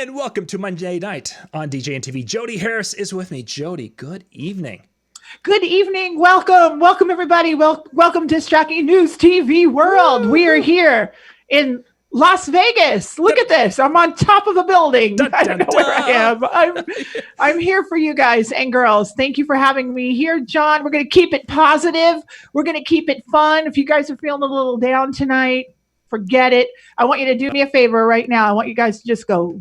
And welcome to Monday night on DJ and TV. Jodi Harris is with me. Jodi, good evening. Good evening. Welcome everybody. Welcome to Jockey News TV World. Woo-hoo. We are here in Las Vegas. Look at this. I'm on top of a building. I don't know where I am. I'm here for you guys and girls. Thank you for having me here, John. We're going to keep it positive. We're going to keep it fun. If you guys are feeling a little down tonight, forget it. I want you to do me a favor right now. I want you guys to just go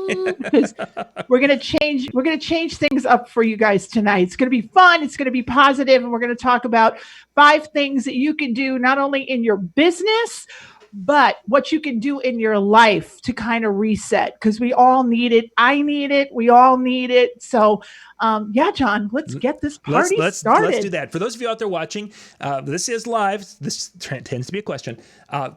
because we're going to change things up for you guys tonight. It's going to be fun. It's going to be positive, and we're going to talk about 5 things that you can do not only in your business, but what you can do in your life to kind of reset, because we all need it. I need it. We all need it. So, yeah, John, let's get this party started. Let's do that. For those of you out there watching, this is live. This tends to be a question.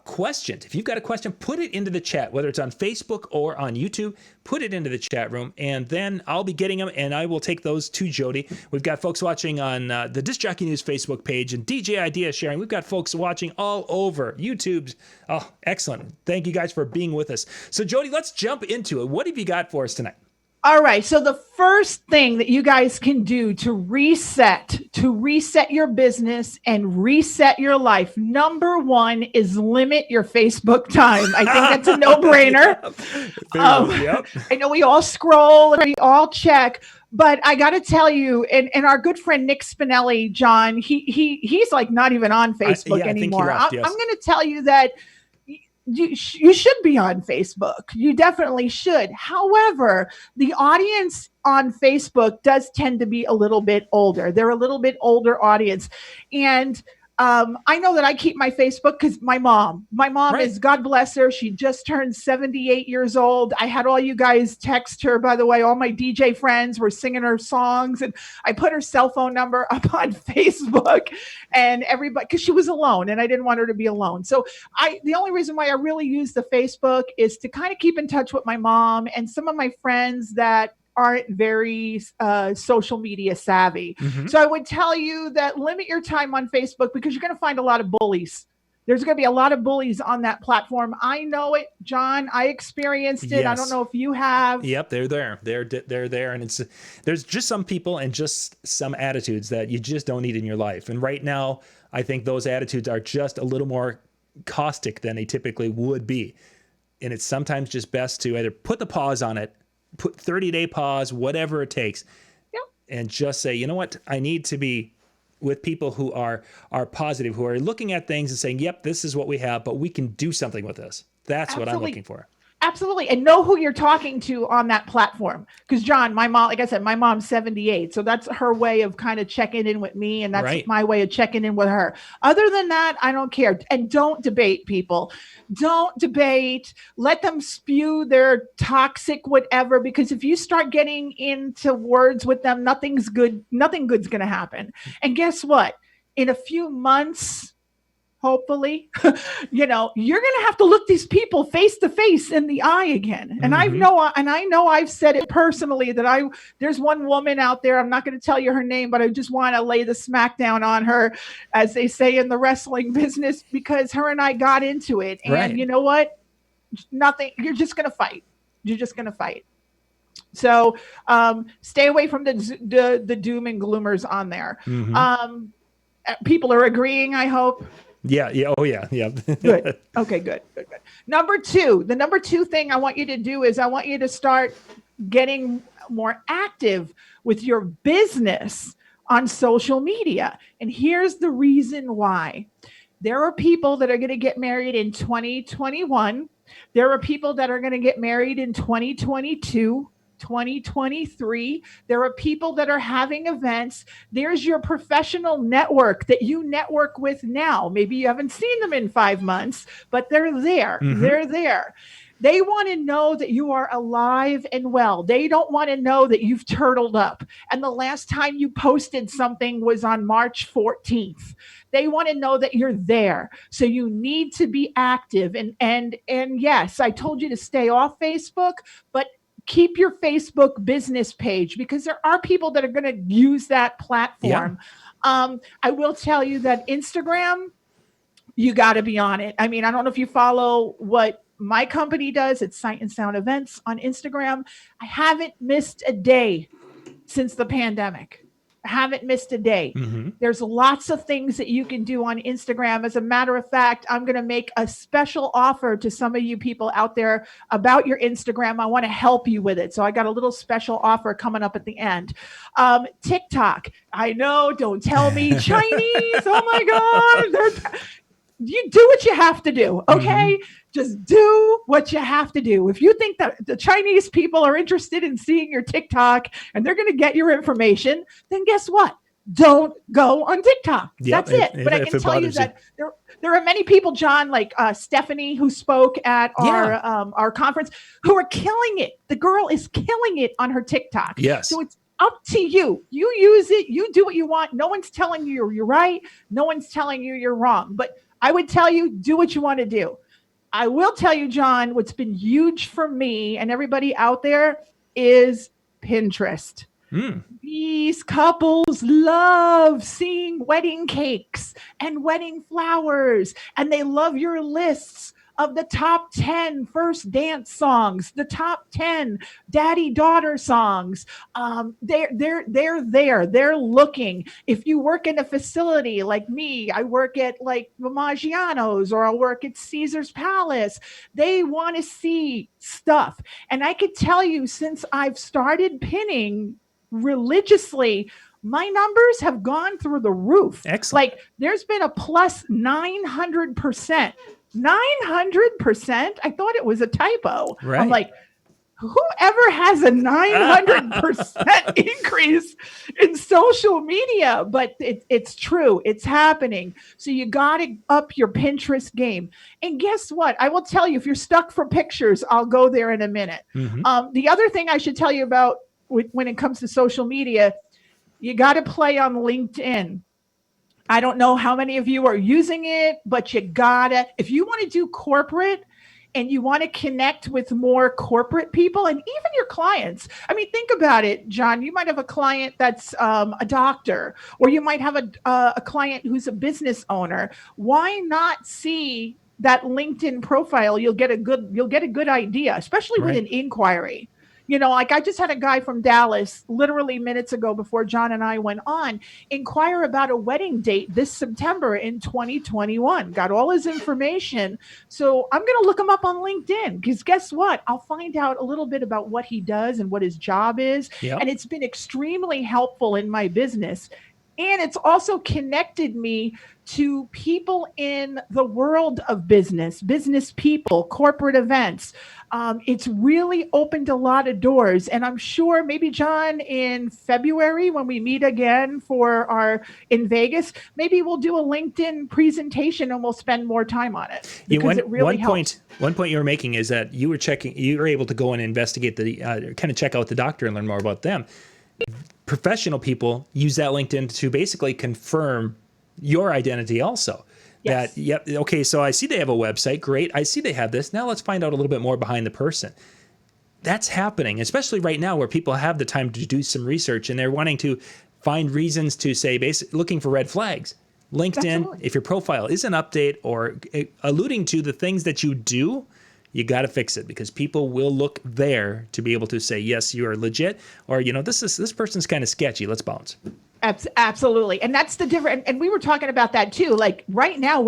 Questions. If you've got a question, put it into the chat, whether it's on Facebook or on YouTube. Put it into the chat room, and then I'll be getting them, and I will take those to Jodi. We've got folks watching on the Disc Jockey News Facebook page and DJ Idea sharing. We've got folks watching all over YouTube. Oh, excellent. Thank you guys for being with us. So, Jodi, let's jump into it. What have you got for us tonight? All right. So the first thing that you guys can do to reset your business and reset your life, number 1 is limit your Facebook time. I think that's a no-brainer. Yep. I know we all scroll and we all check, but I got to tell you, and our good friend Nick Spinelli, John, he's like not even on Facebook anymore. I think he left, yes. I'm going to tell you that you should be on Facebook. You definitely should. However, the audience on Facebook does tend to be a little bit older. They're a little bit older audience. And I know that I keep my Facebook because my mom right. is, God bless her, she just turned 78 years old. I had all you guys text her, by the way. All my DJ friends were singing her songs, and I put her cell phone number up on Facebook, and everybody, because she was alone and I didn't want her to be alone. So the only reason why I really use the Facebook is to kind of keep in touch with my mom and some of my friends that aren't very social media savvy. Mm-hmm. So I would tell you that limit your time on Facebook, because you're going to find a lot of bullies. There's going to be a lot of bullies on that platform. I know it, John. I experienced it. Yes. I don't know if you have. Yep, they're there. They're there, and there's just some people and just some attitudes that you just don't need in your life. And right now, I think those attitudes are just a little more caustic than they typically would be. And it's sometimes just best to either put the pause on it, put 30-day pause, whatever it takes, yep, and just say, you know what, I need to be with people who are positive, who are looking at things and saying, yep, this is what we have, but we can do something with this. That's Absolutely. What I'm looking for. Absolutely. And know who you're talking to on that platform. Because, John, my mom, like I said, my mom's 78. So that's her way of kind of checking in with me. And that's right. my way of checking in with her. Other than that, I don't care. And don't debate people. Don't debate. Let them spew their toxic whatever. Because if you start getting into words with them, nothing good's going to happen. And guess what? In a few months, hopefully, you're going to have to look these people face to face in the eye again. And mm-hmm. I know I've said it personally that there's one woman out there, I'm not going to tell you her name, but I just want to lay the smackdown on her, as they say in the wrestling business, because her and I got into it. And right. You know what? Nothing. You're just going to fight. You're just going to fight. So stay away from the doom and gloomers on there. Mm-hmm. People are agreeing, I hope. Yeah. Oh, yeah. Good. Okay, good. Number 2, the number 2 thing I want you to do is I want you to start getting more active with your business on social media. And here's the reason why. There are people that are going to get married in 2021. There are people that are going to get married in 2022. 2023. There are people that are having events. There's your professional network that you network with now. Maybe you haven't seen them in 5 months, but they're there. Mm-hmm. They're there. They want to know that you are alive and well. They don't want to know that you've turtled up. And the last time you posted something was on March 14th. They want to know that you're there. So you need to be active. And yes, I told you to stay off Facebook, but keep your Facebook business page, because there are people that are going to use that platform. Yeah. I will tell you that Instagram, you got to be on it. I mean, I don't know if you follow what my company does. It's Sight and Sound Events on Instagram. I haven't missed a day since the pandemic. I haven't missed a day. Mm-hmm. There's lots of things that you can do on Instagram. As a matter of fact, I'm going to make a special offer to some of you people out there about your Instagram. I want to help you with it. So I got a little special offer coming up at the end. TikTok. I know, don't tell me Chinese. Oh my God. You do what you have to do. Okay. Mm-hmm. Just do what you have to do. If you think that the Chinese people are interested in seeing your TikTok and they're going to get your information, then guess what? Don't go on TikTok. Yep, That's it. But I can tell you that there are many people, John, like Stephanie, who spoke at our conference, who are killing it. The girl is killing it on her TikTok. Yes. So it's up to you. You use it. You do what you want. No one's telling you you're right. No one's telling you you're wrong. But I would tell you, do what you want to do. I will tell you, John, what's been huge for me and everybody out there is Pinterest. These couples love seeing wedding cakes and wedding flowers, and they love your lists of the top 10 first dance songs, the top 10 daddy-daughter songs. They're there. They're looking. If you work in a facility like me, I work at like Maggiano's, or I'll work at Caesar's Palace. They want to see stuff. And I could tell you, since I've started pinning religiously, my numbers have gone through the roof. Excellent. Like, there's been a plus 900%. 900%? I thought it was a typo. Right. I'm like, whoever has a 900% increase in social media? But it's true. It's happening. So you got to up your Pinterest game. And guess what? I will tell you, if you're stuck for pictures, I'll go there in a minute. Mm-hmm. The other thing I should tell you about when it comes to social media, you got to play on LinkedIn. I don't know how many of you are using it, but you gotta, if you want to do corporate and you want to connect with more corporate people and even your clients. I mean, think about it, John. You might have a client that's a doctor, or you might have a client who's a business owner. Why not see that LinkedIn profile? You'll get a good idea, especially with an inquiry. You know, like I just had a guy from Dallas literally minutes ago before John and I went on inquire about a wedding date this September in 2021. Got all his information. So I'm going to look him up on LinkedIn, because guess what? I'll find out a little bit about what he does and what his job is. Yep. And it's been extremely helpful in my business. And it's also connected me to people in the world of business people, corporate events. It's really opened a lot of doors. And I'm sure maybe, John, in February, when we meet again in Vegas, maybe we'll do a LinkedIn presentation and we'll spend more time on it. Because it really helps. One point you were making is that you were able to go and investigate kind of check out the doctor and learn more about them. Professional people use that LinkedIn to basically confirm your identity also. Yes. That, yep, okay, so I see they have a website. Great. I see they have this. Now let's find out a little bit more behind the person. That's happening, especially right now where people have the time to do some research and they're wanting to find reasons to say, basically looking for red flags. LinkedIn, absolutely. If your profile is an update or alluding to the things that you do, you got to fix it, because people will look there to be able to say, yes, you are legit, or, you know, this person's kind of sketchy. Let's bounce. Absolutely. And that's the difference. And we were talking about that too. Like right now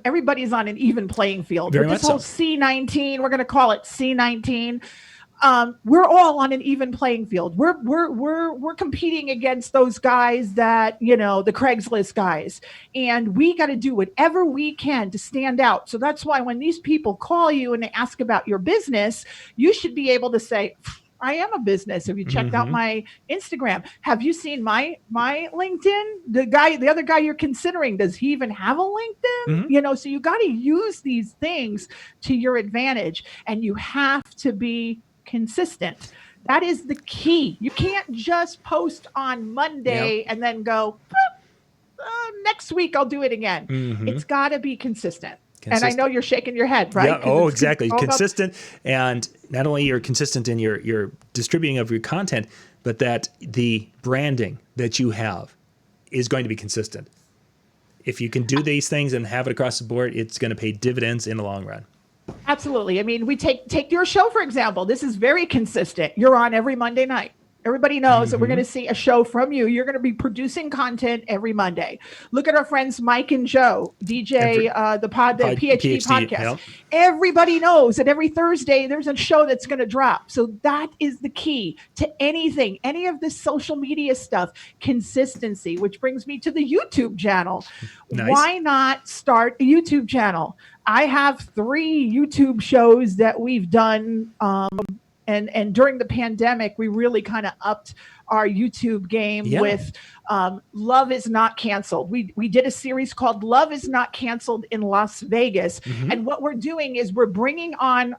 everybody's on an even playing field. Very with this much whole so. C19, we're going to call it C19. We're all on an even playing field. We're competing against those guys that, you know, the Craigslist guys, and we got to do whatever we can to stand out. So that's why when these people call you and they ask about your business, you should be able to say, I am a business. Have you checked out my Instagram? Have you seen my LinkedIn? The other guy you're considering, does he even have a LinkedIn? You know, so you got to use these things to your advantage, and you have to be consistent. That is the key. You can't just post on Monday and then go, next week I'll do it again. It's got to be consistent. And I know you're shaking your head, right? Yeah. Oh, exactly. Consistent. And not only you're consistent in your distributing of your content, but that the branding that you have is going to be consistent. If you can do these things and have it across the board, it's going to pay dividends in the long run. Absolutely. I mean, we take your show, for example. This is very consistent. You're on every Monday night. Everybody knows that we're going to see a show from you. You're going to be producing content every Monday. Look at our friends Mike and Joe, DJ, the PhD podcast. Yeah. Everybody knows that every Thursday there's a show that's going to drop. So that is the key to anything, any of this social media stuff, consistency, which brings me to the YouTube channel. Nice. Why not start a YouTube channel? I have 3 YouTube shows that we've done. And during the pandemic, we really kind of upped our YouTube game with Love is Not Canceled. We did a series called Love is Not Canceled in Las Vegas. And what we're doing is we're bringing on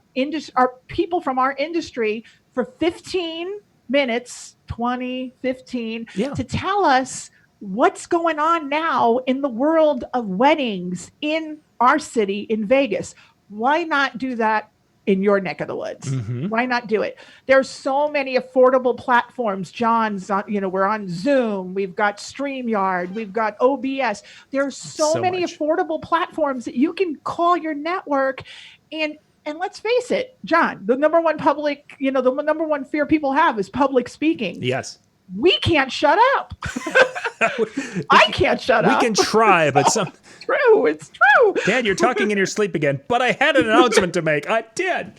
our people from our industry for 15 minutes, 20, 15, to tell us what's going on now in the world of weddings in our city in Vegas. Why not do that in your neck of the woods? Why not do it? There's so many affordable platforms. John's on, we're on Zoom. We've got StreamYard. We've got OBS. There's so many affordable platforms that you can call your network. And let's face it, John, the number one the number one fear people have is public speaking. Yes. We can't shut up. I can't shut up. We can try, but It's true. Dad, you're talking in your sleep again. But I had an announcement to make. I did.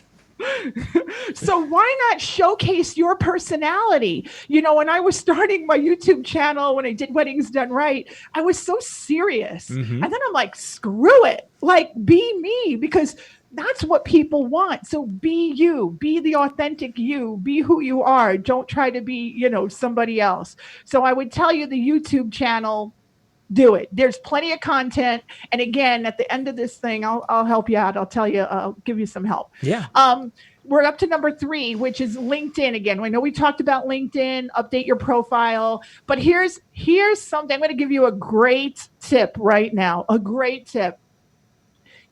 So why not showcase your personality? When I was starting my YouTube channel, when I did Weddings Done Right, I was so serious. And then I'm like, screw it. Like, be me, because that's what people want. So be you, be the authentic you, be who you are. Don't try to be, somebody else. So I would tell you the YouTube channel, do it. There's plenty of content. And again, at the end of this thing, I'll help you out. I'll give you some help. Yeah. We're up to number 3, which is LinkedIn. Again, I know we talked about LinkedIn, update your profile, but here's something. I'm going to give you a great tip right now. A great tip.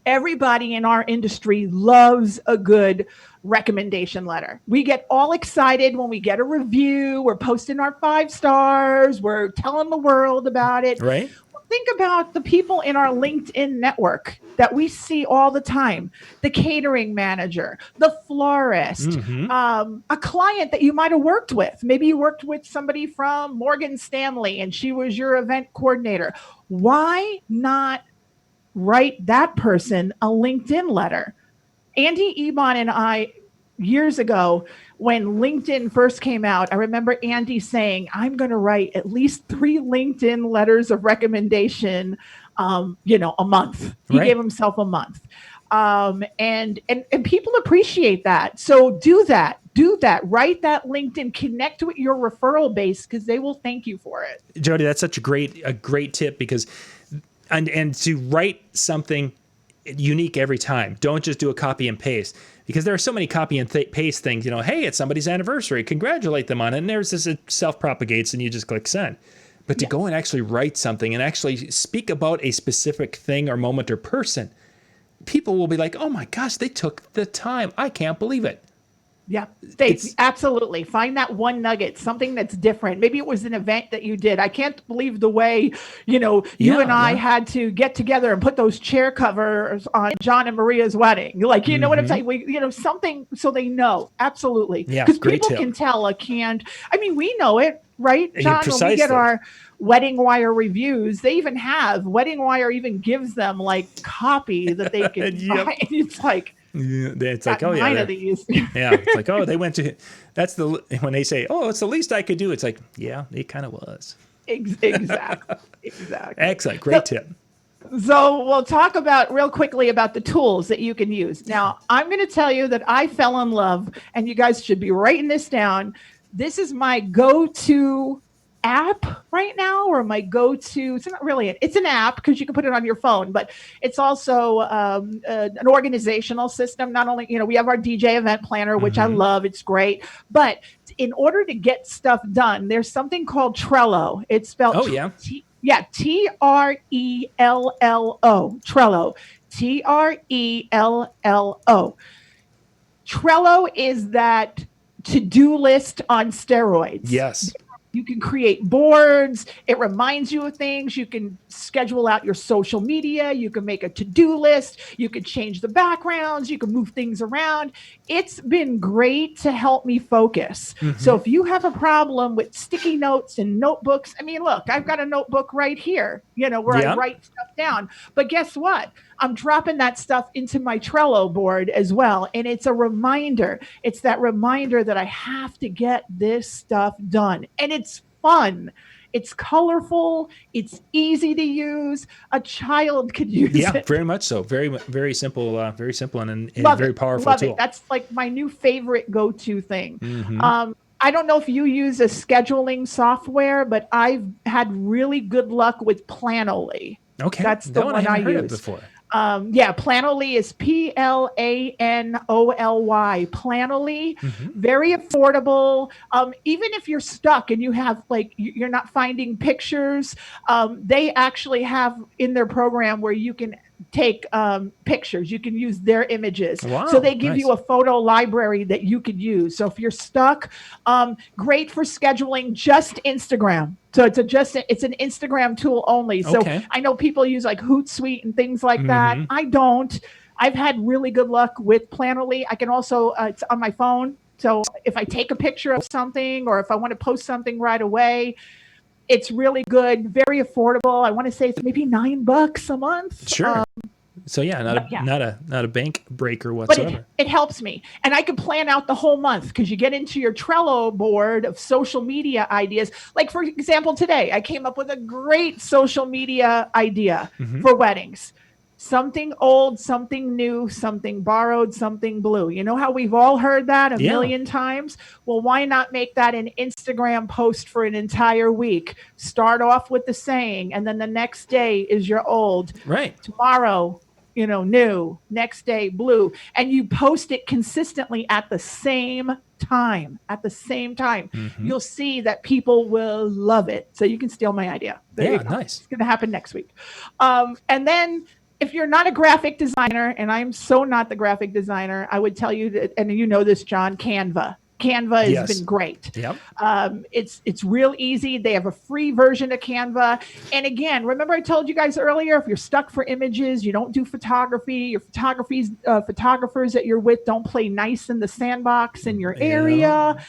Everybody in our industry loves a good recommendation letter. We get all excited when we get a review. We're posting our 5 stars. We're telling the world about it. Right. Well, think about the people in our LinkedIn network that we see all the time. The catering manager, the florist, a client that you might have worked with. Maybe you worked with somebody from Morgan Stanley and she was your event coordinator. Why not write that person a LinkedIn letter? Andy Ebon and I, years ago, when LinkedIn first came out, I remember Andy saying, I'm going to write at least 3 LinkedIn letters of recommendation, a month. He gave himself a month. And people appreciate that. So do that. Write that LinkedIn, connect with your referral base because they will thank you for it. Jodi, that's such a great tip, because and to write something unique every time. Don't just do a copy and paste, because there are so many copy and paste things. Hey, it's somebody's anniversary. Congratulate them on it. And there's this, it self-propagates and you just click send. But to go and actually write something and actually speak about a specific thing or moment or person, people will be like, oh my gosh, they took the time. I can't believe it. Yeah, absolutely. Find that one nugget, something that's different. Maybe it was an event that you did. I can't believe the way, you and I had to get together and put those chair covers on John and Maria's wedding. Like, you know what I'm saying? Something so they know. Absolutely. Yeah, because people can tell we know it, right, John? When we get our Wedding Wire reviews, they even have Wedding Wire even gives them like copy that they can find. It's like, it's like, oh yeah, it's like, oh, they went to. That's when they say, oh, it's the least I could do. It's like, yeah, it kind of was. Exactly. Excellent, great tip. So we'll talk real quickly about the tools that you can use. Now, I'm going to tell you that I fell in love, and you guys should be writing this down. This is my go-to app right now, or my go-to. It's not really it's an app because you can put it on your phone, but it's also an organizational system. Not only, we have our DJ event planner, which I love. It's great. But in order to get stuff done, there's something called Trello. It's spelled Trello. Trello. Trello. Trello is that to-do list on steroids. Yes. You can create boards. It reminds you of things. You can schedule out your social media. You can make a to-do list. You can change the backgrounds. You can move things around. It's been great to help me focus. So if you have a problem with sticky notes and notebooks, I mean, look, I've got a notebook right here, where I write stuff down. But guess what? I'm dropping that stuff into my Trello board as well. And it's a reminder. It's that reminder that I have to get this stuff done. And it's fun. It's colorful. It's easy to use. A child could use it. Yeah, very much so. Very, very simple, and very powerful Love tool. it. That's like my new favorite go-to thing. I don't know if you use a scheduling software, but I've had really good luck with Planoly. Okay. That's the one I use. Before. Planoly is Planoly. Planoly, very affordable. Even if you're stuck and you have you're not finding pictures, they actually have in their program where you can take pictures. You can use their images. Wow, so they give nice. you a photo library that you could use. So if you're stuck, great for scheduling just Instagram. So it's an Instagram tool only. So I know people use like Hootsuite and things like that. I don't. I've had really good luck with Planoly. I can also, it's on my phone. So if I take a picture of something or if I want to post something right away, it's really good, very affordable. I want to say it's maybe $9 a month. Sure. So not a bank breaker whatsoever. But it helps me. And I can plan out the whole month because you get into your Trello board of social media ideas. Like for example, today I came up with a great social media idea for weddings. Something old, something new, something borrowed, something blue. You know how we've all heard that a million times? Well, why not make that an Instagram post for an entire week? Start off with the saying, and then the next day is your old. Right. Tomorrow, new. Next day, blue. And you post it consistently at the same time. You'll see that people will love it. So you can steal my idea. There you go. Nice. It's going to happen next week. And then if you're not a graphic designer, and I'm so not the graphic designer, I would tell you that, and you know this, John, Canva. Canva has been great. Yep. It's real easy. They have a free version of Canva. And again, remember I told you guys earlier, if you're stuck for images, you don't do photography, your photographers that you're with don't play nice in the sandbox in your area,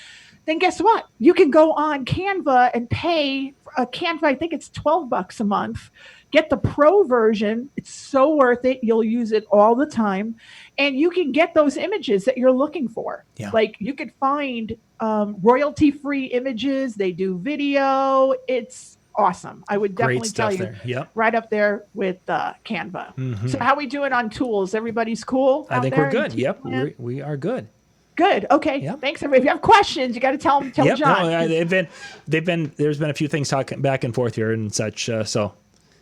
then guess what? You can go on Canva and pay Canva, I think it's $12 a month. Get the pro version. It's so worth it. You'll use it all the time. And you can get those images that you're looking for. Yeah. Like you could find royalty-free images. They do video. It's awesome. I would definitely tell you right up there with Canva. So how we doing on tools? Everybody's cool? I think we're good. Yep. We are good. Good. Okay. Yep. Thanks, everybody. If you have questions, you got to tell John. No, there's been a few things talking back and forth here and such. So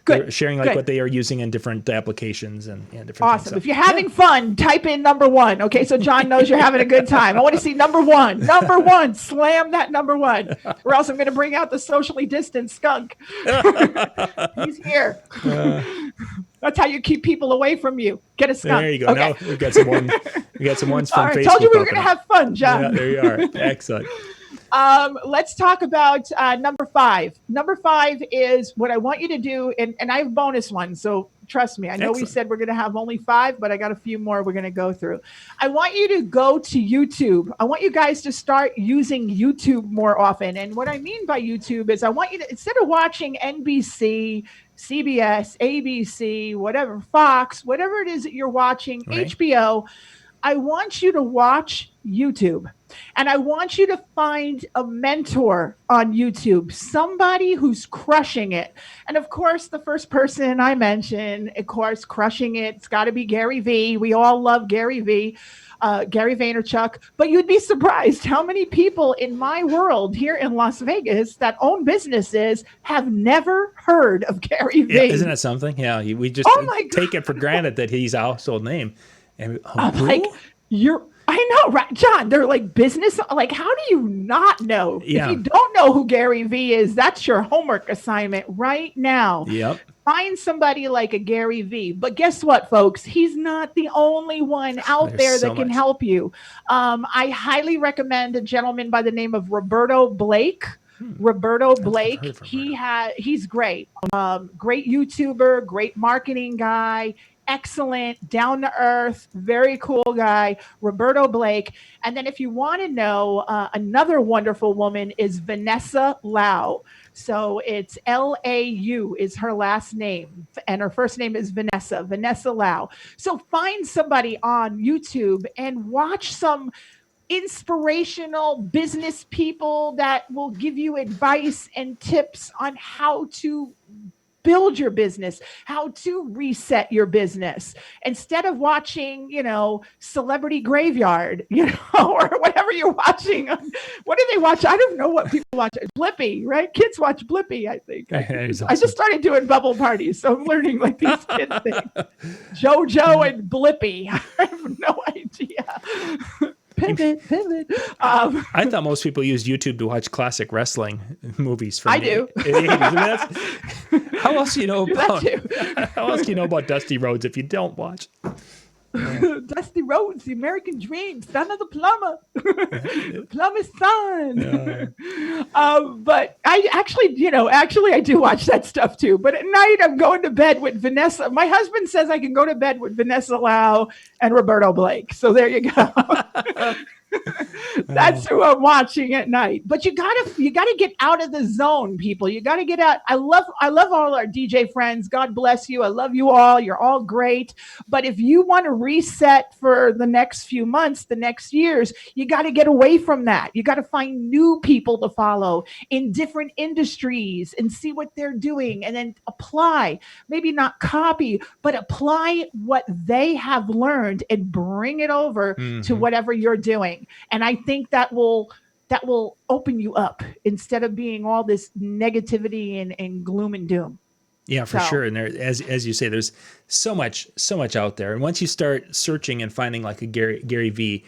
good. Sharing what they are using in different applications and different awesome. things. So, if you're having fun, type in number 1. Okay. So John knows you're having a good time. I want to see number 1. Number 1. Slam that number 1. Or else I'm going to bring out the socially distant skunk. He's here. That's how you keep people away from you. Get a skunk. There you go. Okay. Now we've got some ones from Facebook. Told you we were going to have fun, John. Yeah, there you are. Excellent. Let's talk about number 5. Number 5 is what I want you to do, and I have bonus ones, so trust me. I know we said we're going to have only 5, but I got a few more we're going to go through. I want you to go to YouTube. I want you guys to start using YouTube more often. And what I mean by YouTube is I want you to, instead of watching NBC, CBS, ABC, whatever, Fox, whatever it is that you're watching, HBO, I want you to watch YouTube. And I want you to find a mentor on YouTube, somebody who's crushing it. And of course, the first person I mentioned, of course, crushing it, it's got to be Gary V. We all love Gary V. Gary Vaynerchuk, but you'd be surprised how many people in my world here in Las Vegas that own businesses have never heard of Gary V. Yeah, isn't that something? Yeah, we just take it for granted that he's a household name. And I know, right, John? They're like business. Like, how do you not know? Yeah. If you don't know who Gary V is, that's your homework assignment right now. Yep. Find somebody like a Gary V. But guess what, folks? He's not the only one out there that can help you. I highly recommend a gentleman by the name of Roberto Blake. Roberto I've heard Blake. of Roberto. He's great. Great YouTuber, great marketing guy, excellent, down to earth, very cool guy, Roberto Blake. And then if you want to know, another wonderful woman is Vanessa Lau. So it's Lau is her last name, and her first name is Vanessa Lau. So find somebody on YouTube and watch some inspirational business people that will give you advice and tips on how to build your business, how to reset your business instead of watching, Celebrity Graveyard, or whatever you're watching. What do they watch? I don't know what people watch. Blippi, right? Kids watch Blippi, I think. Awesome. I just started doing bubble parties, so I'm learning like these kids things. JoJo and Blippi. I have no idea. Pivot. I thought most people use YouTube to watch classic wrestling movies. From I do. How else do you know about? That How else do you know about Dusty Rhodes if you don't watch? Dusty Rhodes, the American Dream, son of the plumber, plumber's son. But I actually, I do watch that stuff too. But at night, I'm going to bed with Vanessa. My husband says I can go to bed with Vanessa Lau and Roberto Blake. So there you go. That's who I'm watching at night. But you gotta get out of the zone, people. You gotta get out. I love all our DJ friends. God bless you. I love you all. You're all great. But if you want to reset for the next few months, the next years, you got to get away from that. You got to find new people to follow in different industries and see what they're doing, and then apply. Maybe not copy, but apply what they have learned and bring it over to whatever you're doing. And I think that will open you up instead of being all this negativity and gloom and doom. Yeah, for sure. And there, as you say, there's so much out there. And once you start searching and finding like a Gary V,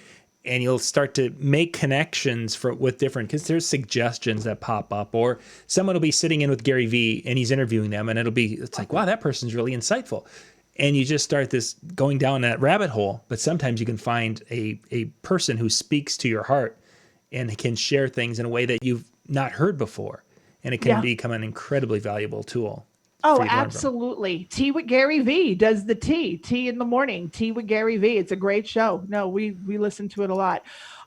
and you'll start to make connections with different, because there's suggestions that pop up, or someone will be sitting in with Gary V and he's interviewing them, and it's like, wow, that person's really insightful. And you just start this going down that rabbit hole. But sometimes you can find a person who speaks to your heart and can share things in a way that you've not heard before. And it can become an incredibly valuable tool. Oh, absolutely. Tea with Gary V does the tea in the morning. Tea with Gary V. It's a great show. No, we listen to it a lot.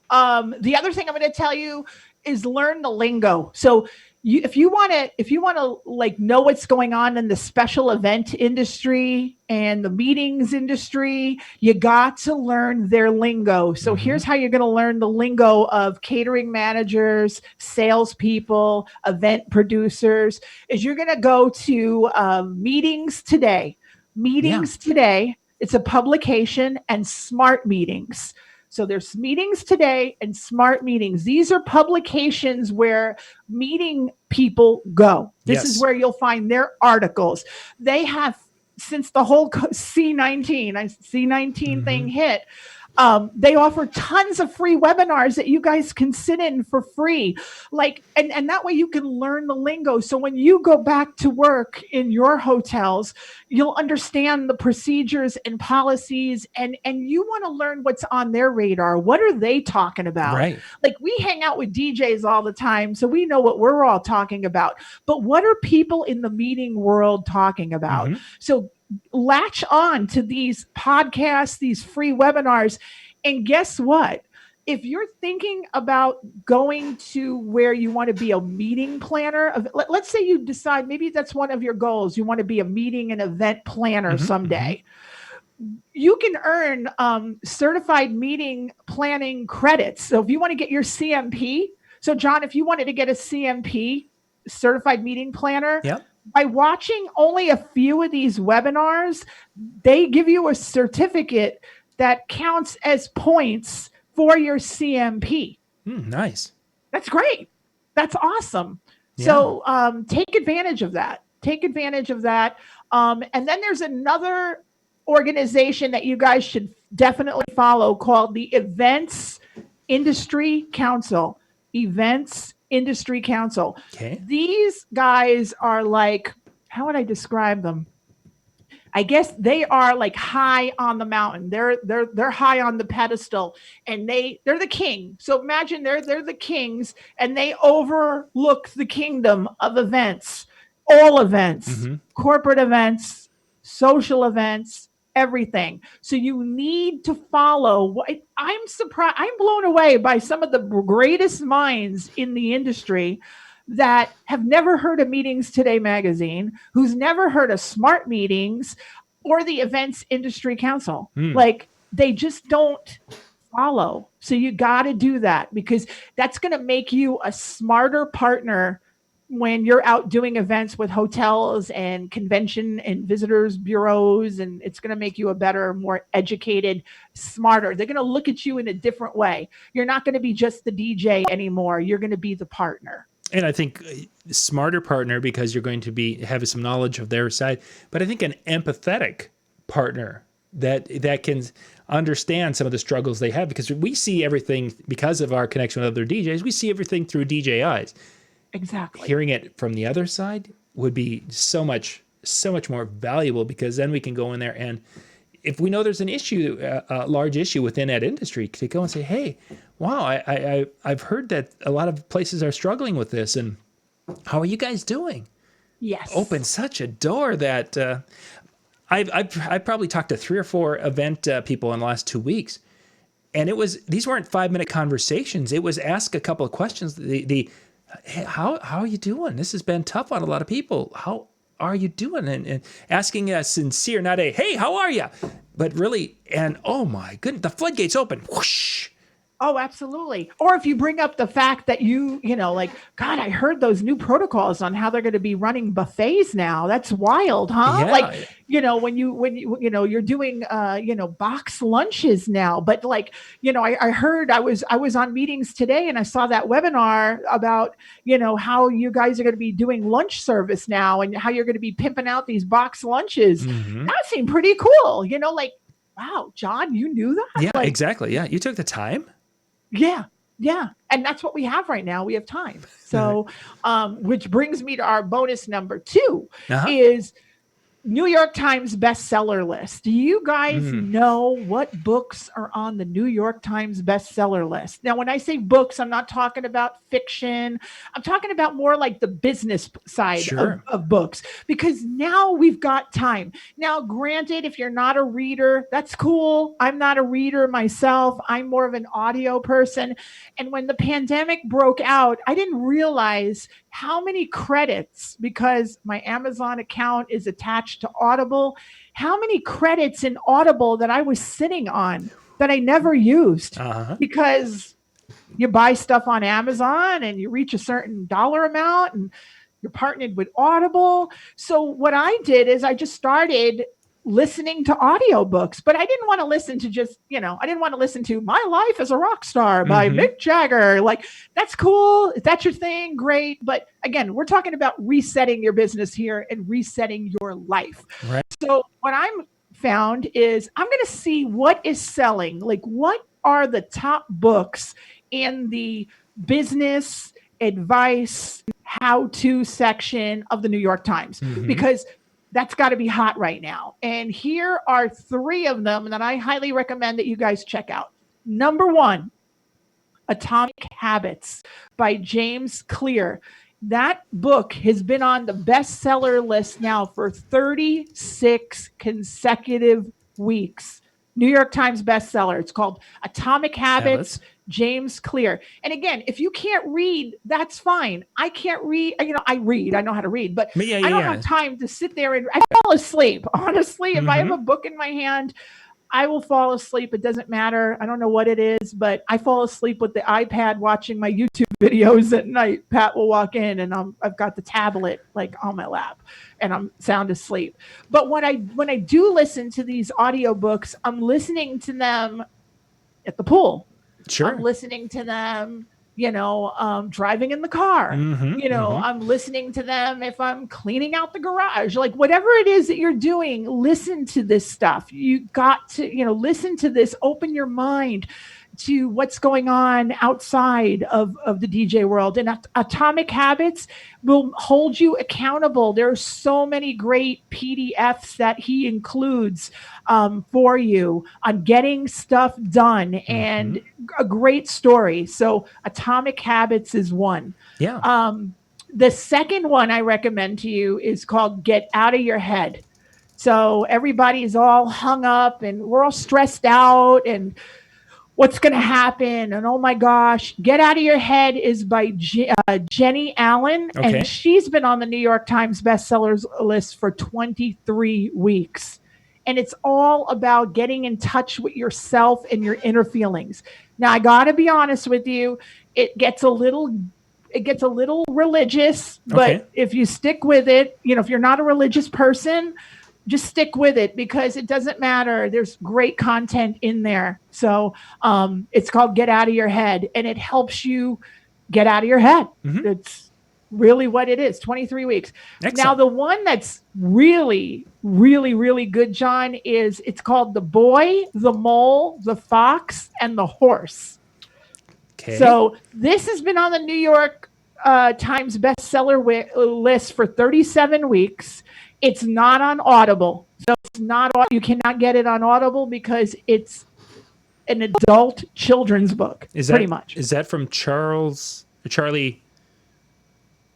The other thing I'm going to tell you is learn the lingo. So if you want to like know what's going on in the special event industry and the meetings industry, you got to learn their lingo. So here's how you're going to learn the lingo of catering managers, salespeople, event producers, is you're going to go to Meetings Today. Today, it's a publication, and Smart Meetings. So there's Meetings Today and Smart Meetings. These are publications where meeting people go. This is where you'll find their articles. They have, since the whole C19 thing hit, they offer tons of free webinars that you guys can sit in for free. And that way you can learn the lingo. So when you go back to work in your hotels, you'll understand the procedures and policies, and you want to learn what's on their radar. What are they talking about? Right. Like, we hang out with DJs all the time, so we know what we're all talking about. But what are people in the meeting world talking about? So latch on to these podcasts, these free webinars. And guess what? If you're thinking about going to where you want to be a meeting planner, let's say you decide maybe that's one of your goals. You want to be a meeting and event planner someday. You can earn certified meeting planning credits. So if you want to get your CMP, so John, if you wanted to get a CMP, certified meeting planner, by watching only a few of these webinars, they give you a certificate that counts as points for your CMP. Nice. That's great. That's awesome. So take advantage of that. And then there's another organization that you guys should definitely follow called the Events Industry Council. Events Industry Council. Okay. These guys are like, how would I describe them? I guess they are like high on the mountain. They're high on the pedestal, and they're the king. So imagine they're the kings, and they overlook the kingdom of events, all events, corporate events, social events, everything. So you need to follow what I'm surprised. I'm blown away by some of the greatest minds in the industry that have never heard of Meetings Today magazine, who's never heard of Smart Meetings or the Events Industry Council. Like they just don't follow. So you got to do that, because that's going to make you a smarter partner when you're out doing events with hotels and convention and visitors bureaus, and it's going to make you a better, more educated, smarter. They're going to look at you in a different way. You're not going to be just the DJ anymore. You're going to be the partner. And I think smarter partner, because you're going to have some knowledge of their side, but I think an empathetic partner that can understand some of the struggles they have, because we see everything because of our connection with other DJs. We see everything through DJ eyes. Exactly. Hearing it from the other side would be so much more valuable, because then we can go in there, and if we know there's an issue, a large issue within that industry, to go and say, hey, wow, I've heard that a lot of places are struggling with this, and how are you guys doing? Yes. Open such a door that I've probably talked to 3 or 4 event people in the last 2 weeks, and these weren't 5-minute conversations. It was ask a couple of questions. Hey, how are you doing? This has been tough on a lot of people. How are you doing? And asking a sincere, not a, hey, how are you? But really, and oh my goodness, the floodgates open. Whoosh. Oh, absolutely. Or if you bring up the fact that you know, like, God, I heard those new protocols on how they're going to be running buffets now. That's wild, huh? Yeah. Like, you know, when you're doing, box lunches now, but like, I heard I was on Meetings Today, and I saw that webinar about, how you guys are going to be doing lunch service now, and how you're going to be pimping out these box lunches. That seemed pretty cool. Like, wow, John, you knew that? Yeah, like, exactly. Yeah. You took the time. Yeah. And that's what we have right now. We have time. So, which brings me to our bonus number 2 is New York Times bestseller list. Do you guys know what books are on the New York Times bestseller list? Now, when I say books, I'm not talking about fiction. I'm talking about more like the business side of books, because now we've got time. Now, granted, if you're not a reader, that's cool. I'm not a reader myself. I'm more of an audio person. And when the pandemic broke out, I didn't realize how many credits, because my Amazon account is attached to Audible, how many credits in Audible that I was sitting on that I never used, because you buy stuff on Amazon and you reach a certain dollar amount and you're partnered with Audible. So what I did is I just started listening to audiobooks, but I didn't want to listen to just, I didn't want to listen to My Life as a Rock Star by Mick Jagger. Like, that's cool. If that's your thing, great. But again, we're talking about resetting your business here and resetting your life. Right. So what I'm found is I'm going to see what is selling. Like, what are the top books in the business advice, how-to section of the New York Times, because that's got to be hot right now. And here are 3 of them that I highly recommend that you guys check out. Number 1, Atomic Habits by James Clear. That book has been on the bestseller list now for 36 consecutive weeks. New York Times bestseller. It's called Atomic Habits. James Clear. And again, if you can't read, that's fine. I can't read. I read. I know how to read, but I don't have time to sit there and I fall asleep. Honestly, if I have a book in my hand, I will fall asleep. It doesn't matter. I don't know what it is, but I fall asleep with the iPad watching my YouTube videos at night. Pat will walk in and I've got the tablet like on my lap and I'm sound asleep. But when I do listen to these audiobooks, I'm listening to them at the pool. Sure. I'm listening to them, driving in the car. I'm listening to them if I'm cleaning out the garage. Like, whatever it is that you're doing, listen to this stuff. You got to, listen to this, open your mind, to what's going on outside of the DJ world. And Atomic Habits will hold you accountable. There are so many great PDFs that he includes for you on getting stuff done, and a great story. So Atomic Habits is one. Yeah. The second one I recommend to you is called Get Out of Your Head. So everybody's all hung up and we're all stressed out and what's going to happen? And oh my gosh, Get Out of Your Head is by Jenny Allen. Okay. And she's been on the New York Times bestsellers list for 23 weeks. And it's all about getting in touch with yourself and your inner feelings. Now, I got to be honest with you, it gets a little religious, but if you stick with it, if you're not a religious person, just stick with it because it doesn't matter. There's great content in there. So it's called Get Out of Your Head, and it helps you get out of your head. It's really what it is, 23 weeks. Excellent. Now, the one that's really, really, really good, John, it's called The Boy, the Mole, the Fox, and the Horse. Okay. So this has been on the New York Times bestseller list for 37 weeks. It's not on Audible. So it's not, you cannot get it on Audible because it's an adult children's book, pretty much. Is that from Charlie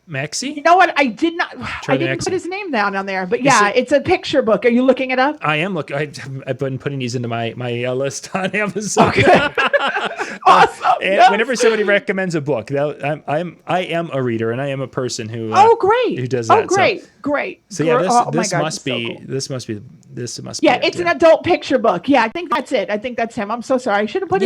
Maxey? You know what? I didn't put his name down on there, but yeah, it's a picture book. Are you looking it up? I am looking. I've been putting these into my list on Amazon. Okay. Awesome. And whenever somebody recommends a book, I am a reader and I am a person who great who does that. Oh, great. So yeah, this must be it's an adult picture book. Yeah, I think that's it. I think that's him. I'm so sorry. I should have put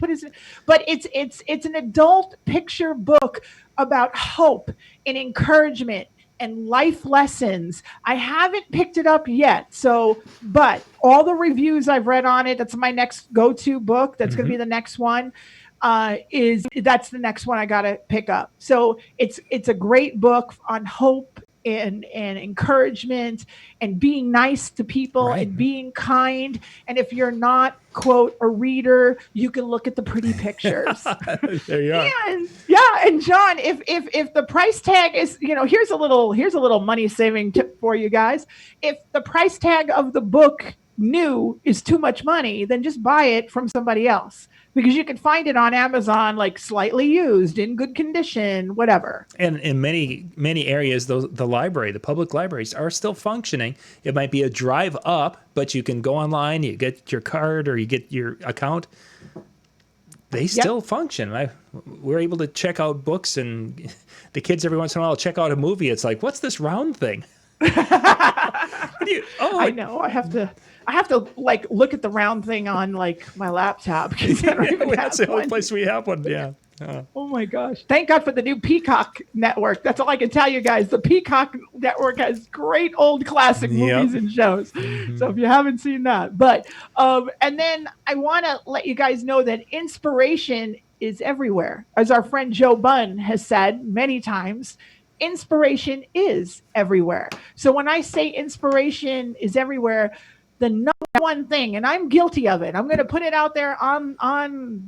his. But it's an adult picture book about hope and encouragement and life lessons. I haven't picked it up yet. But all the reviews I've read on it, that's my next go-to book. That's going to be the next one. That's the next one I got to pick up. So it's a great book on hope and encouragement and being nice to people and being kind. And if you're not, quote, a reader, you can look at the pretty pictures. There you are. And John, if the price tag is, here's a little money saving tip for you guys. If the price tag of the book new is too much money, then just buy it from somebody else. Because you can find it on Amazon, like slightly used, in good condition, whatever. And in many areas, the public libraries are still functioning. It might be a drive up, but you can go online, you get your card or you get your account. They still function. We're able to check out books, and the kids every once in a while check out a movie. It's like, what's this round thing? I know. I have to like look at the round thing on like my laptop because that's the only place we have one. Yeah. Oh my gosh! Thank God for the new Peacock network. That's all I can tell you guys. The Peacock network has great old classic movies and shows. So if you haven't seen that, but and then I want to let you guys know that inspiration is everywhere, as our friend Joe Bunn has said many times. Inspiration is everywhere. So when I say inspiration is everywhere, the number one thing, and I'm guilty of it, I'm going to put it out there on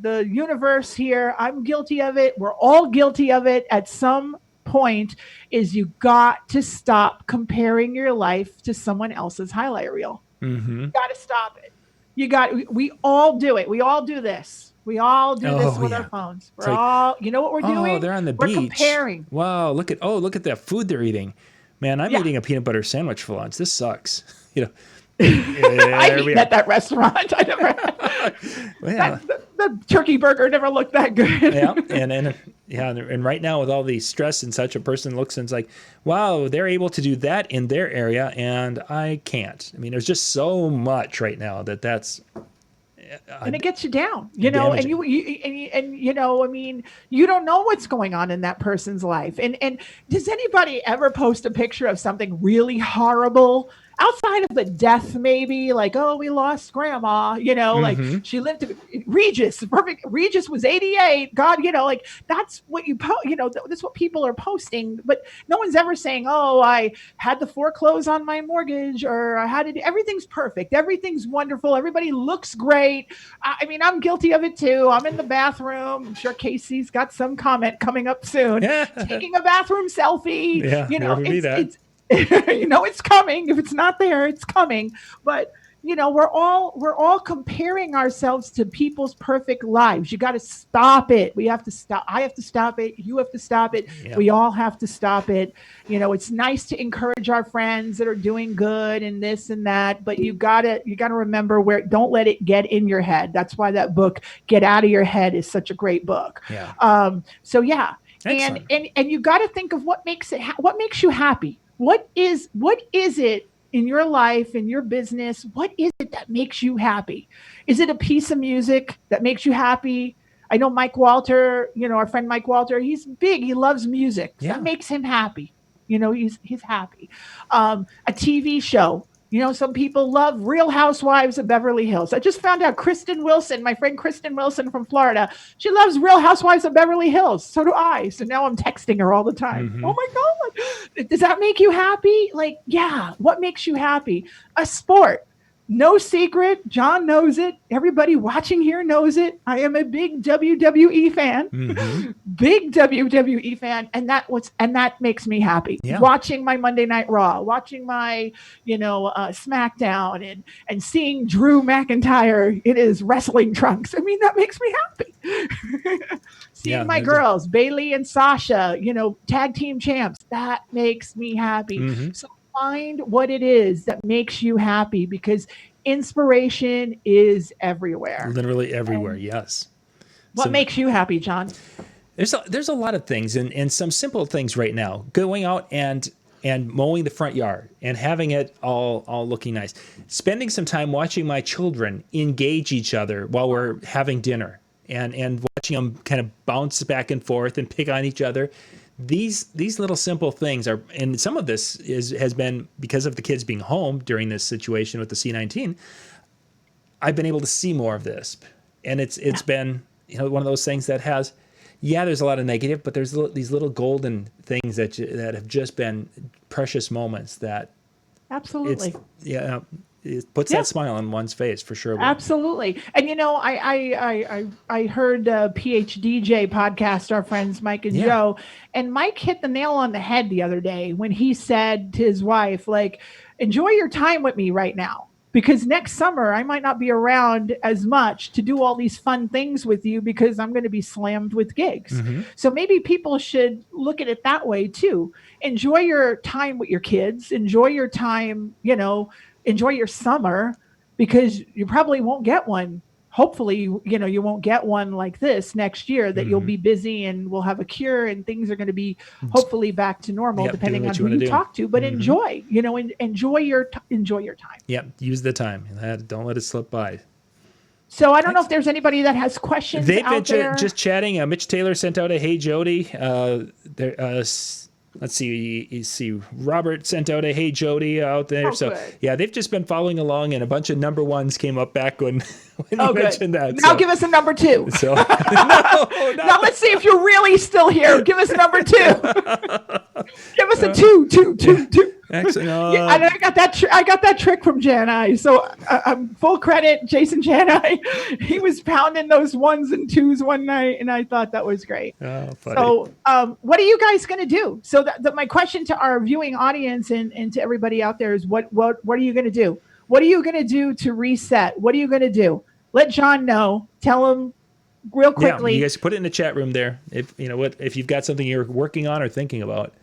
the universe here. I'm guilty of it. We're all guilty of it at some point, is you got to stop comparing your life to someone else's highlight reel. You got to stop it. We all do it. We all do this. We all do this with our phones. You know what we're doing? Oh, they're on the beach. We're comparing. Wow, look at that food they're eating. Man, I'm eating a peanut butter sandwich for lunch. This sucks. I eat at that restaurant. I never. The turkey burger never looked that good. And right now with all the stress and such, a person looks and is like, wow, they're able to do that in their area, and I can't. I mean, there's just so much right now that's. And it gets you down, and I mean, you don't know what's going on in that person's life. And does anybody ever post a picture of something really horrible outside of a death, maybe like, oh, we lost grandma, like Mm-hmm. she lived to Regis, perfect. Regis was 88. God, like that's what that's what people are posting, but no one's ever saying, oh, I had to foreclose on my mortgage, or I had to everything's perfect. Everything's wonderful. Everybody looks great. I mean, I'm guilty of it too. I'm in the bathroom. I'm sure Casey's got some comment coming up soon. Yeah. Taking a bathroom selfie. Yeah. There would be that. It's it's coming. If it's not there, it's coming. But we're all comparing ourselves to people's perfect lives. You got to stop it. We have to stop. I have to stop it. You have to stop it. Yeah. We all have to stop it. It's nice to encourage our friends that are doing good and this and that, but you gotta remember don't let it get in your head. That's why that book, Get Out of Your Head, is such a great book. Yeah. So yeah. Excellent. And you got to think of what makes you happy. What is it in your life, in your business? What is it that makes you happy? Is it a piece of music that makes you happy? I know Mike Walter, our friend Mike Walter, he's big. He loves music. Yeah. That makes him happy. He's happy. A TV show. Some people love Real Housewives of Beverly Hills. I just found out Kristen Wilson, my friend Kristen Wilson from Florida, she loves Real Housewives of Beverly Hills. So do I. So now I'm texting her all the time. Mm-hmm. Oh my God. Does that make you happy? Like, yeah. What makes you happy? A sport. No secret. John knows it. Everybody watching here knows it. I am a big WWE fan. Mm-hmm. Big WWE fan, and that makes me happy. Yeah. Watching my Monday Night Raw, watching my SmackDown, and seeing Drew McIntyre in his wrestling trunks. I mean, that makes me happy. Seeing my girls, Bailey and Sasha, tag team champs, that makes me happy. Mm-hmm. So find what it is that makes you happy, because inspiration is everywhere. Literally everywhere. Yes. What makes you happy, John? There's a lot of things, and some simple things right now. Going out and mowing the front yard and having it all looking nice. Spending some time watching my children engage each other while we're having dinner, and watching them kind of bounce back and forth and pick on each other. These little simple things are, and some of this has been because of the kids being home during this situation with the C-19. I've been able to see more of this, and it's been one of those things that has. Yeah, there's a lot of negative, but there's these little golden things that have just been precious moments that absolutely it puts that smile on one's face for sure. Absolutely. And I heard PhDJ podcast, our friends Mike and Joe, and Mike hit the nail on the head the other day when he said to his wife, like, enjoy your time with me right now. Because next summer, I might not be around as much to do all these fun things with you because I'm going to be slammed with gigs. Mm-hmm. So maybe people should look at it that way too. Enjoy your time with your kids. Enjoy your time, enjoy your summer, because you probably won't get one. Hopefully, you won't get one like this next year, that you'll be busy and we'll have a cure and things are going to be hopefully back to normal, depending on who you talk to. But enjoy, enjoy your time. Yep. Use the time. Don't let it slip by. So I don't know if there's anybody that has questions. They've been just chatting. Mitch Taylor sent out a "Hey Jodi." Let's see. You see, Robert sent out a "Hey Jodi" out there. Good. Yeah, they've just been following along, and a bunch of number ones came up back when you mentioned that. Now give us a number 2. So now let's see if you're really still here. Give us a number 2. Give us a 2. Excellent. I got that. I got that trick from Jan I. So full credit, Jason Jan I. He was pounding those 1s and 2s one night, and I thought that was great. Oh, funny. So, what are you guys going to do? So, my question to our viewing audience and to everybody out there is, what are you going to do? What are you going to do to reset? What are you going to do? Let John know. Tell him real quickly. Yeah, you guys put it in the chat room there. If you've got something you're working on or thinking about.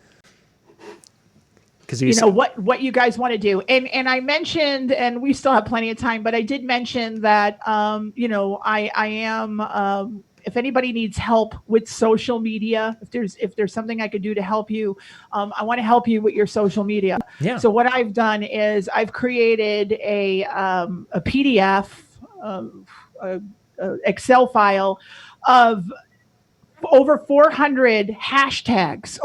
What you guys want to do, and I mentioned, and we still have plenty of time, but I did mention that I am if anybody needs help with social media, if there's something I could do to help you, I want to help you with your social media. Yeah. So what I've done is I've created a PDF, Excel file of over 400 hashtags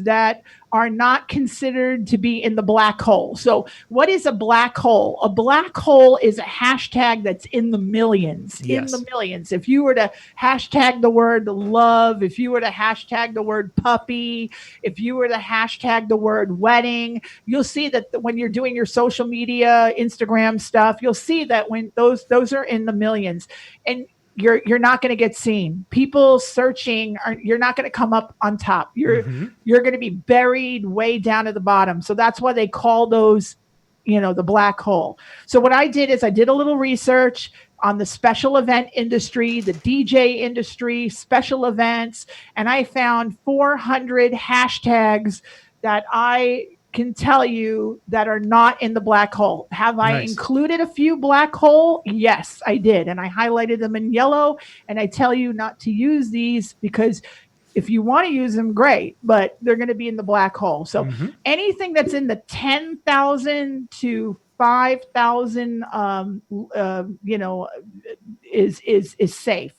that are not considered to be in the black hole. So, what is a black hole? A black hole is a hashtag that's in the millions, in the Yes. millions. If you were to hashtag the word love, if you were to hashtag the word puppy, if you were to hashtag the word wedding, you'll see that when you're doing your social media, Instagram stuff, you'll see that when those are in the millions. And you're not going to get seen. People searching you're not going to come up on top. You're going to be buried way down at the bottom. So that's why they call those, the black hole. So what I did is I did a little research on the special event industry, the DJ industry, special events, and I found 400 hashtags that I can tell you that are not in the black hole. Have I included a few black hole? Yes, I did. And I highlighted them in yellow. And I tell you not to use these because if you want to use them, great, but they're going to be in the black hole. So anything that's in the 10,000 to 5,000, is safe.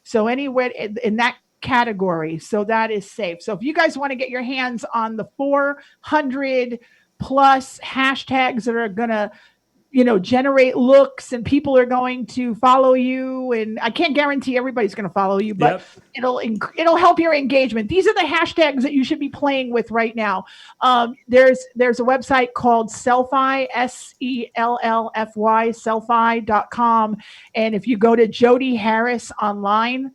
So anywhere in that category. So that is safe. So if you guys want to get your hands on the 400 plus hashtags that are going to generate looks and people are going to follow you, and I can't guarantee everybody's going to follow you, but it'll help your engagement. These are the hashtags that you should be playing with right now. There's a website called Sellfy, Sellfy, sellfy.com. And if you go to Jodi Harris online,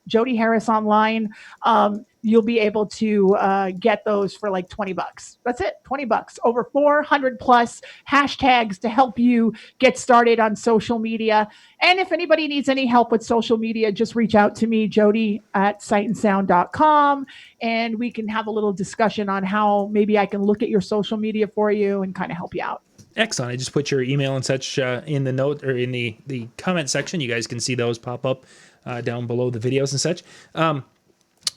you'll be able to get those for like $20. That's it, $20. Over 400 plus hashtags to help you get started on social media. And if anybody needs any help with social media, just reach out to me, Jodi at sightandsound.com, and we can have a little discussion on how maybe I can look at your social media for you and kind of help you out. Excellent. I just put your email and such in the note or in the comment section. You guys can see those pop up down below the videos and such.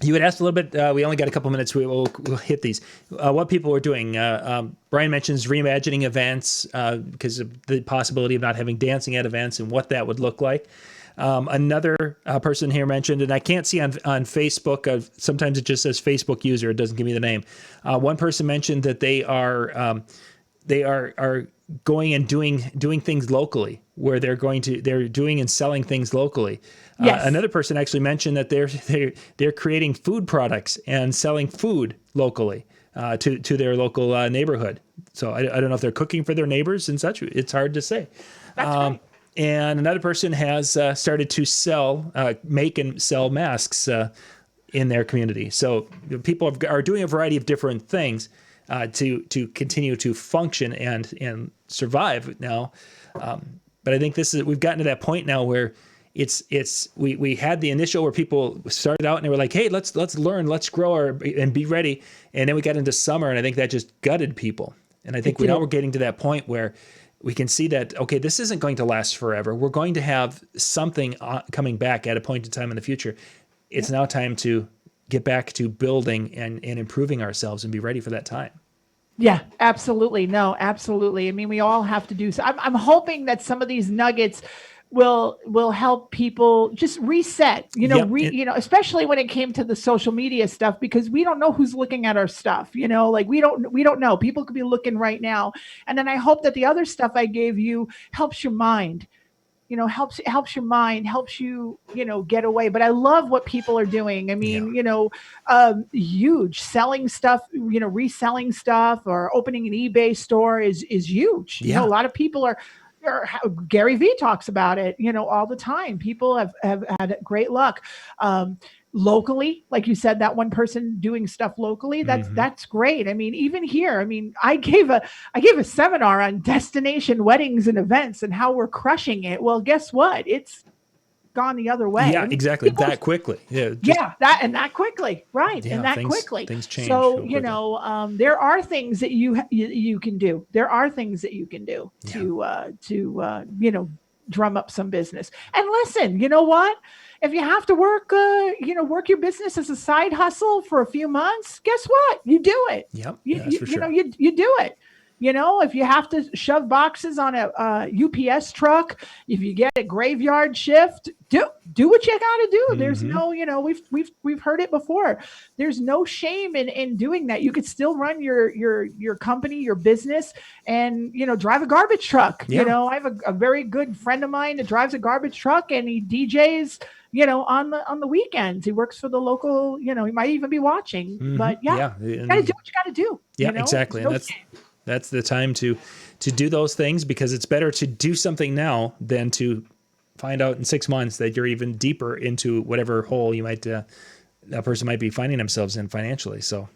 You had asked a little bit, we only got a couple minutes, we'll hit these. What people are doing. Brian mentions reimagining events because of the possibility of not having dancing at events and what that would look like. Another person here mentioned, and I can't see on Facebook, sometimes it just says Facebook user, it doesn't give me the name. One person mentioned that they are going and doing things locally, where they're doing and selling things locally. Yes. Another person actually mentioned that they're creating food products and selling food locally to their local neighborhood. So I don't know if they're cooking for their neighbors and such. It's hard to say. That's right. And another person has started to make and sell masks in their community. So people are doing a variety of different things to continue to function and survive now. But I think we've gotten to that point now where we had the initial where people started out and they were like, hey, let's learn, let's grow and be ready. And then we got into summer, and I think that just gutted people. And I think now we're getting to that point where we can see that, okay, this isn't going to last forever. We're going to have something coming back at a point in time in the future. It's now time to get back to building and improving ourselves and be ready for that time. Yeah, absolutely. No, absolutely. I mean, we all have to do so. I'm hoping that some of these nuggets will help people just reset, especially when it came to the social media stuff, because we don't know who's looking at our stuff, like we don't know. People could be looking right now. And then I hope that the other stuff I gave you helps your mind, helps your mind, helps you, get away. But I love what people are doing. I mean, huge selling stuff, reselling stuff or opening an eBay store is huge. Yeah. A lot of people are Gary Vee talks about it, all the time. People have had great luck. Locally, like you said, that one person doing stuff locally, that's great. I mean, even here, I gave a seminar on destination weddings and events and how we're crushing it. Well, guess what? It's gone the other way. Yeah, exactly. That quickly. Yeah. That quickly. Right. Yeah, and that quickly. Things change. So, there are things that you can do. There are things that you can do to drum up some business. And listen, you know what? If you have to work your business as a side hustle for a few months, guess what? You do it. Yep. You do it. If you have to shove boxes on a UPS truck, if you get a graveyard shift, do what you got to do. There's no, we've heard it before. There's no shame in doing that. You could still run your company, your business, and drive a garbage truck. Yeah. I have a very good friend of mine that drives a garbage truck, and he DJs on the weekends. He works for the local, he might even be watching. But you got to do what you got to do. Yeah, exactly. And that's the time to do those things, because it's better to do something now than to find out in 6 months that you're even deeper into whatever hole you might that person might be finding themselves in financially. So.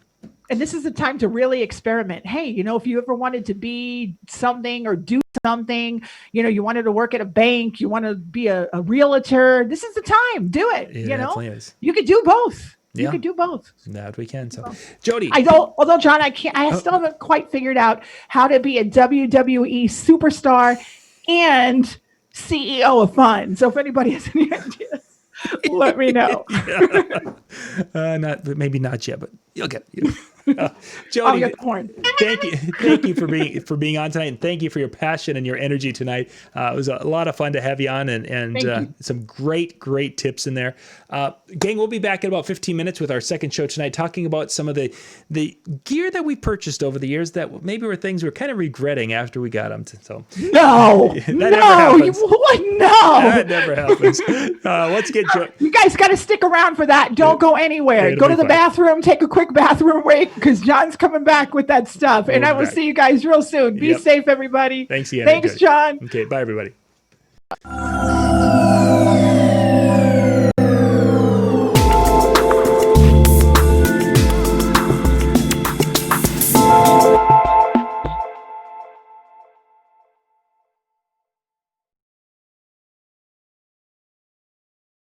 And this is the time to really experiment. Hey, if you ever wanted to be something or do something, you wanted to work at a bank, you want to be a realtor, this is the time. Do it. It definitely is. You could do both. Yeah. You could do both. That we can. So, Jodi. Although John, I still haven't quite figured out how to be a WWE superstar and CEO of fun. So if anybody has any ideas, let me know. Maybe not yet, but you'll get it. Jodi, I'll get the horn. Thank you for being on tonight, and thank you for your passion and your energy tonight. It was a lot of fun to have you on, and some great tips in there. Gang, we'll be back in about 15 minutes with our second show tonight, talking about some of the gear that we purchased over the years that maybe were things we were kind of regretting after we got them. No, never happens. No, that never happens. Let's get Jodi. You guys got to stick around for that. Don't go anywhere. Go to the bathroom, take a quick bathroom break, because John's coming back with that stuff. And I will see you guys real soon. Be safe, everybody. Thanks again. Thanks, John. Okay, bye, everybody.